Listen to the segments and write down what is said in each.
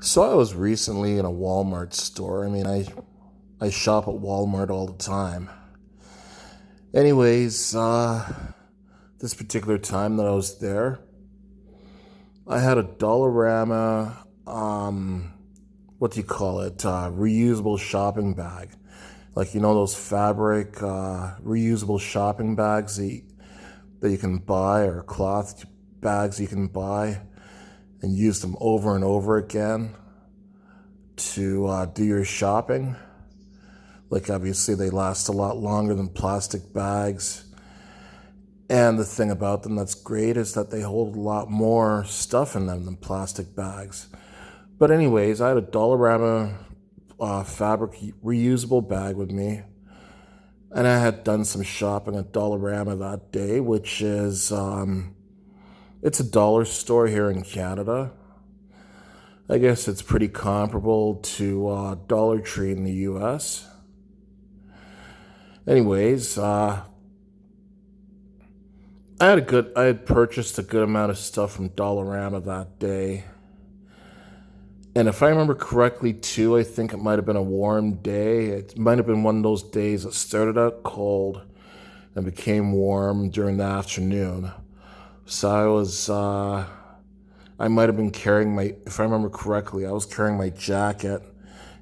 So I was recently in a Walmart store. I shop at Walmart all the time. Anyways, this particular time that I was there, I had a Dollarama, what do you call it? Reusable shopping bag. Like, those fabric, reusable shopping bags that you can buy, or cloth bags you can buy and use them over and over again to do your shopping. Like, obviously, they last a lot longer than plastic bags. And the thing about them that's great is that they hold a lot more stuff in them than plastic bags. But anyways, I had a Dollarama fabric reusable bag with me. And I had done some shopping at Dollarama that day, which is, it's a dollar store here in Canada. I guess it's pretty comparable to Dollar Tree in the US. Anyways, I had purchased a good amount of stuff from Dollarama that day. And if I remember correctly too, I think it might have been a warm day. It might have been one of those days that started out cold and became warm during the afternoon. So I might have been carrying if I remember correctly, I was carrying my jacket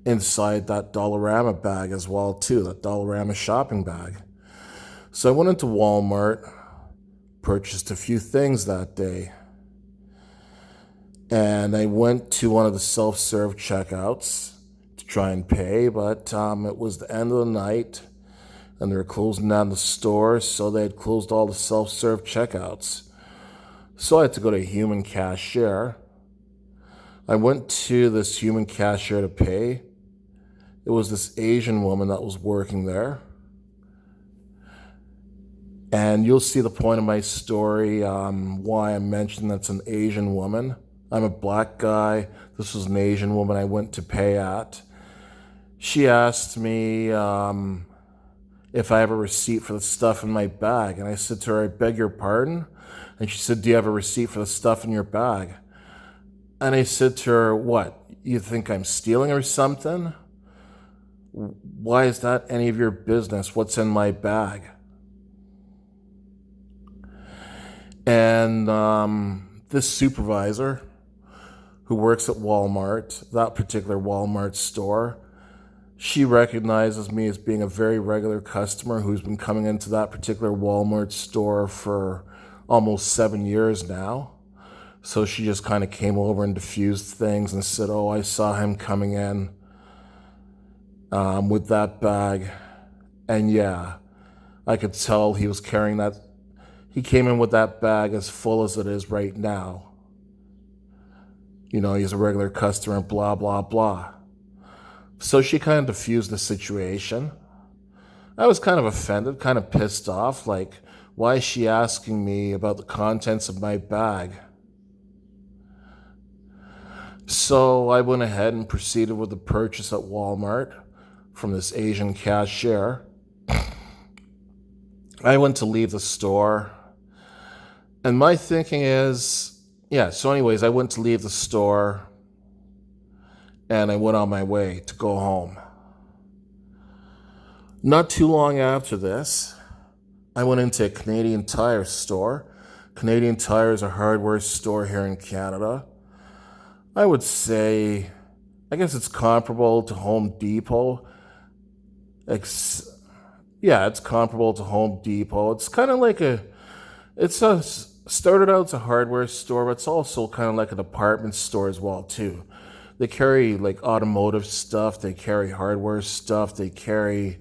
inside that Dollarama bag as well too, that Dollarama shopping bag. So I went into Walmart, purchased a few things that day. And I went to one of the self-serve checkouts to try and pay, but it was the end of the night and they were closing down the store, so they had closed all the self-serve checkouts. So I had to go to a human cashier. I went to this human cashier to pay. It was this Asian woman that was working there. And you'll see the point of my story, why I mentioned that's an Asian woman. I'm a black guy. This was an Asian woman I went to pay at. She asked me if I have a receipt for the stuff in my bag. And I said to her, "I beg your pardon?" And she said, "Do you have a receipt for the stuff in your bag?" And I said to her, "What, you think I'm stealing or something? Why is that any of your business? What's in my bag?" And this supervisor who works at Walmart, that particular Walmart store, she recognizes me as being a very regular customer who's been coming into that particular Walmart store for almost 7 years now. So she just kind of came over and diffused things and said, "Oh, I saw him coming in with that bag." And yeah, I could tell he was carrying that. He came in with that bag as full as it is right now. He's a regular customer, blah, blah, blah. So she kind of diffused the situation. I was kind of offended, kind of pissed off, like, why is she asking me about the contents of my bag? So I went ahead and proceeded with the purchase at Walmart from this Asian cashier. I went to leave the store, and my thinking is, I went to leave the store, and I went on my way to go home. Not too long after this, I went into a Canadian Tire store. Canadian Tire is a hardware store here in Canada. I would say, I guess it's comparable to Home Depot. It's comparable to Home Depot. It's kind of like started out as a hardware store, but it's also kind of like a department store as well too. They carry like automotive stuff, they carry hardware stuff, they carry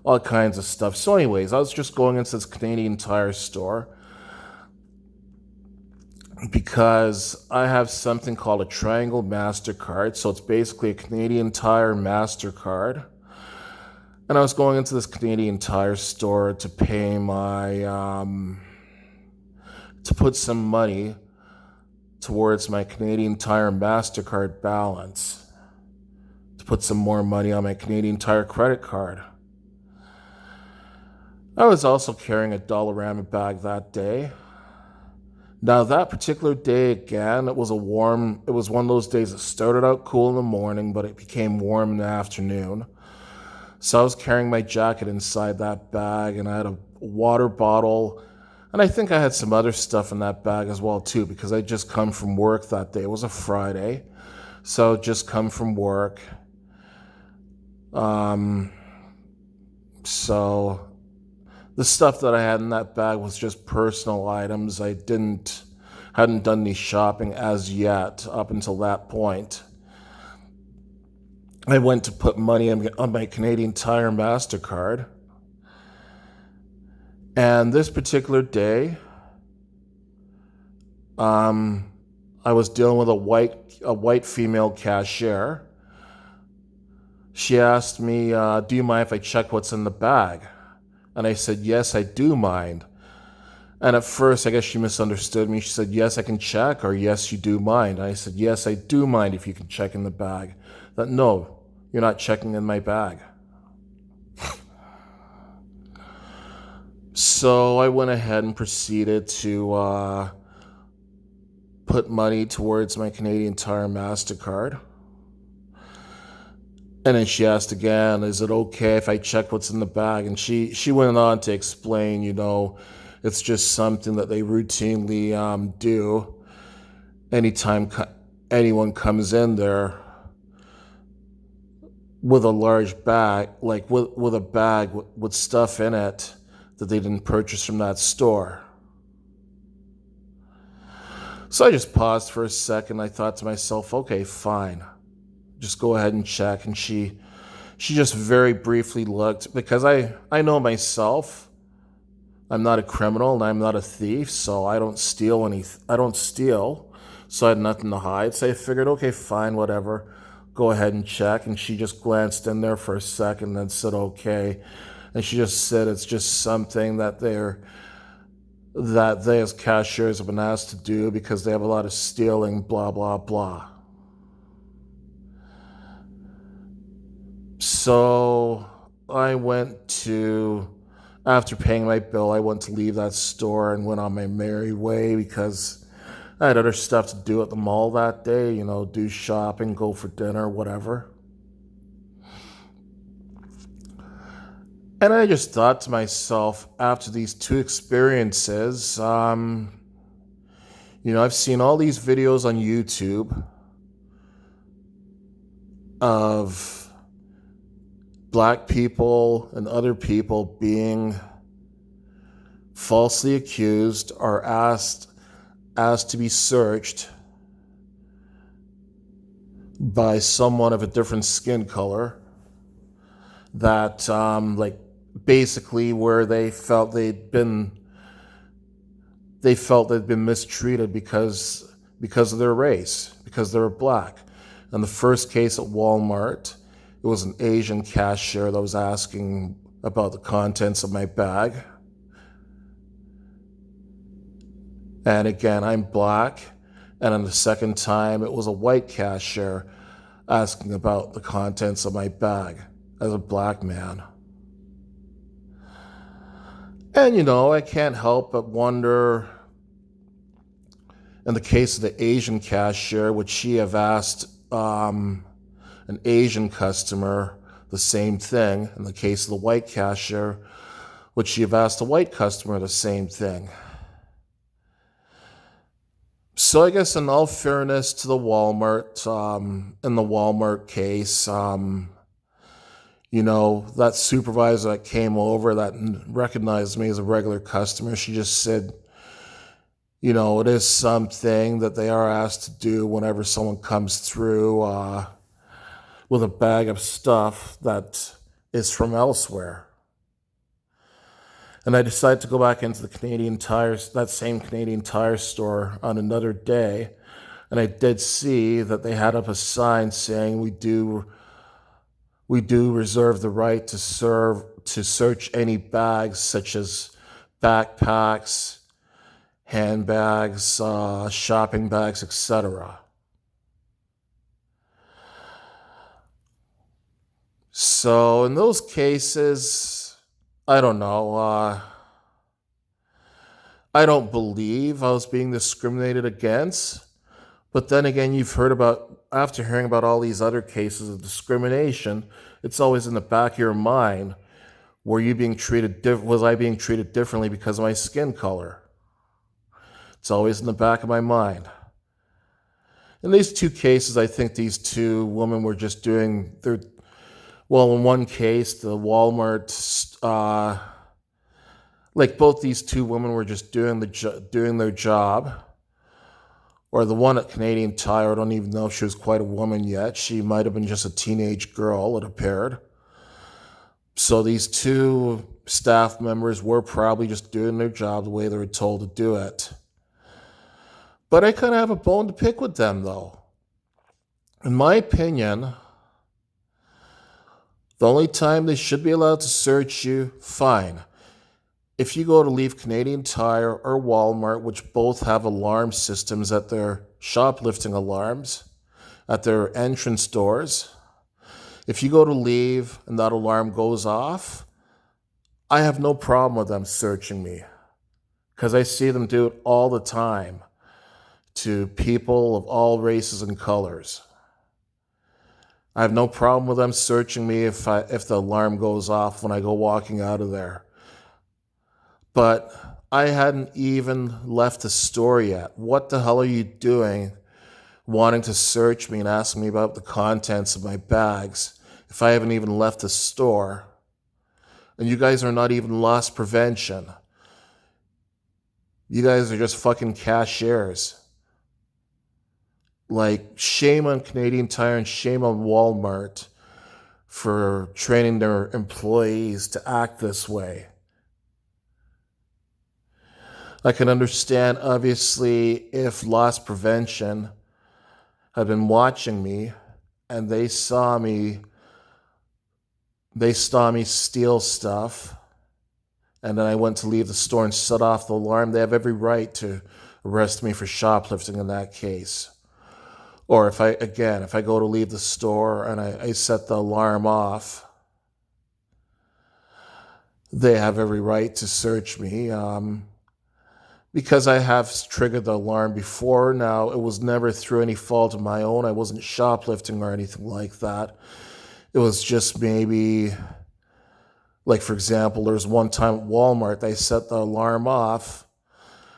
all kinds of stuff. So anyways, I was just going into this Canadian Tire store because I have something called a Triangle MasterCard. So it's basically a Canadian Tire MasterCard. And I was going into this Canadian Tire store to pay to put some money towards my Canadian Tire MasterCard balance, to put some more money on my Canadian Tire credit card. I was also carrying a Dollarama bag that day. Now, that particular day, again, it was one of those days that started out cool in the morning, but it became warm in the afternoon. So I was carrying my jacket inside that bag, and I had a water bottle, and I think I had some other stuff in that bag as well, too, because I'd just come from work that day. It was a Friday, so I'd just come from work. So the stuff that I had in that bag was just personal items. Hadn't done any shopping as yet up until that point. I went to put money on my Canadian Tire MasterCard. And this particular day, I was dealing with a white female cashier. She asked me, do you mind if I check what's in the bag? And I said, yes, I do mind. And at first, I guess she misunderstood me. She said, yes, I can check, or yes, you do mind. And I said, yes, I do mind if you can check in the bag. That, no, you're not checking in my bag. So I went ahead and proceeded to put money towards my Canadian Tire MasterCard. And then she asked again, is it okay if I check what's in the bag? And she went on to explain, it's just something that they routinely do anytime anyone comes in there with a large bag, like with a bag with stuff in it that they didn't purchase from that store. So I just paused for a second. I thought to myself, okay, fine. Just go ahead and check. And she just very briefly looked, because I know myself, I'm not a criminal and I'm not a thief, so I don't steal so I had nothing to hide. So I figured, okay, fine, whatever, go ahead and check. And she just glanced in there for a second and said, okay. And she just said it's just something that they as cashiers have been asked to do because they have a lot of stealing, blah, blah, blah. So after paying my bill, I went to leave that store and went on my merry way because I had other stuff to do at the mall that day, do shopping, go for dinner, whatever. And I just thought to myself, after these two experiences, I've seen all these videos on YouTube of Black people and other people being falsely accused or asked to be searched by someone of a different skin color, that basically where they felt they'd been mistreated because of their race, because they were Black. In the first case at Walmart, it was an Asian cashier that was asking about the contents of my bag. And again, I'm Black. And on the second time, it was a white cashier asking about the contents of my bag as a Black man. And, I can't help but wonder, in the case of the Asian cashier, would she have asked an Asian customer the same thing? In the case of the white cashier, would she have asked a white customer the same thing? So I guess in all fairness to the Walmart, in the Walmart case, that supervisor that came over that recognized me as a regular customer, she just said, it is something that they are asked to do whenever someone comes through with a bag of stuff that is from elsewhere. And I decided to go back into that same Canadian Tire store on another day. And I did see that they had up a sign saying, we do reserve the right to search any bags such as backpacks, handbags, shopping bags, etc. So in those cases, I don't know. I don't believe I was being discriminated against. But then again, after hearing about all these other cases of discrimination, it's always in the back of your mind, was I being treated differently because of my skin color? It's always in the back of my mind. In these two cases, I think these two women were just doing in one case, the Walmart, like both these two women were just doing their job. Or the one at Canadian Tire, I don't even know if she was quite a woman yet. She might have been just a teenage girl, it appeared. So these two staff members were probably just doing their job the way they were told to do it. But I kind of have a bone to pick with them, though. In my opinion, the only time they should be allowed to search you, fine. If you go to leave Canadian Tire or Walmart, which both have alarm systems at their shoplifting alarms, at their entrance doors, if you go to leave and that alarm goes off, I have no problem with them searching me because I see them do it all the time to people of all races and colors. I have no problem with them searching me if the alarm goes off when I go walking out of there. But I hadn't even left the store yet. What the hell are you doing wanting to search me and asking me about the contents of my bags if I haven't even left the store? And you guys are not even loss prevention. You guys are just fucking cashiers. Like, shame on Canadian Tire and shame on Walmart for training their employees to act this way. I can understand, obviously, if loss prevention had been watching me and they saw me steal stuff, and then I went to leave the store and set off the alarm, they have every right to arrest me for shoplifting in that case. Or if I go to leave the store and I set the alarm off, they have every right to search me. Because I have triggered the alarm before now, it was never through any fault of my own. I wasn't shoplifting or anything like that. It was just maybe, like for example, there was one time at Walmart, I set the alarm off,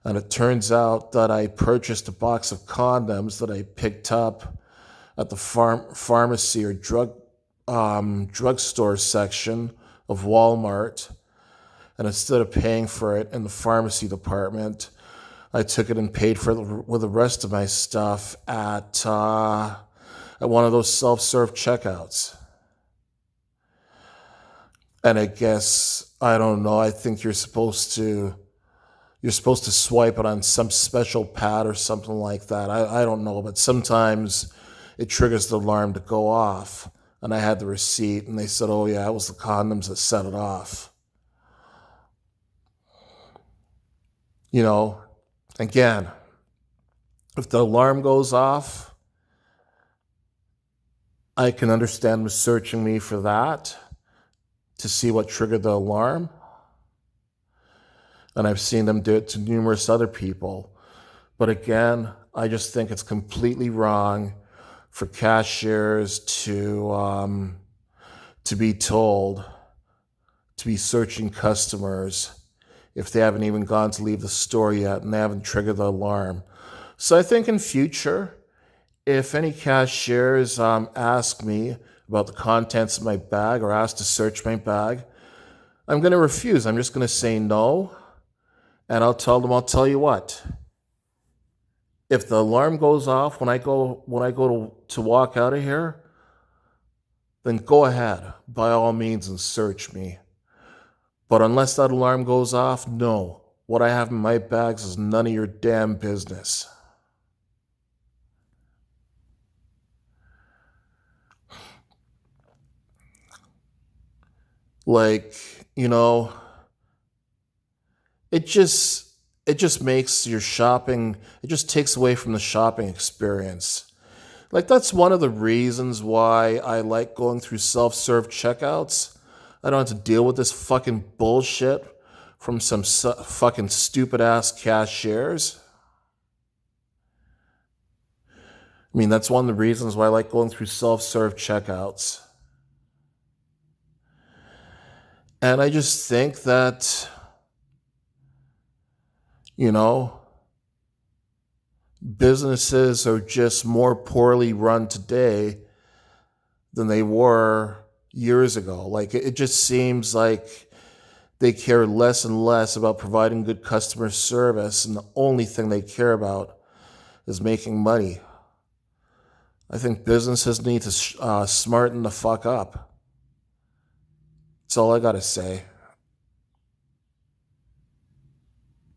and it turns out that I purchased a box of condoms that I picked up at the pharmacy or drugstore section of Walmart. And instead of paying for it in the pharmacy department, I took it and paid for it with the rest of my stuff at one of those self-serve checkouts. And I guess, I don't know, I think you're supposed to swipe it on some special pad or something like that. I don't know, but sometimes it triggers the alarm to go off. And I had the receipt, and they said, oh yeah, it was the condoms that set it off. You know, again, if the alarm goes off, I can understand them searching me for that to see what triggered the alarm. And I've seen them do it to numerous other people. But again, I just think it's completely wrong for cashiers to be told to be searching customers if they haven't even gone to leave the store yet and they haven't triggered the alarm. So I think in future, if any cashiers ask me about the contents of my bag or ask to search my bag, I'm going to refuse. I'm just going to say no. And I'll tell you what, if the alarm goes off when I go to walk out of here, then go ahead, by all means, and search me. But unless that alarm goes off, no. What I have in my bags is none of your damn business. Like, you know, it just makes your shopping, it just takes away from the shopping experience. Like, that's one of the reasons why I like going through self-serve checkouts. I don't have to deal with this fucking bullshit from some fucking stupid ass cashiers. I mean, that's one of the reasons why I like going through self-serve checkouts. And I just think that, businesses are just more poorly run today than they were years ago. Like, it just seems like they care less and less about providing good customer service, and the only thing they care about is making money. I think businesses need to smarten the fuck up. That's all I gotta say.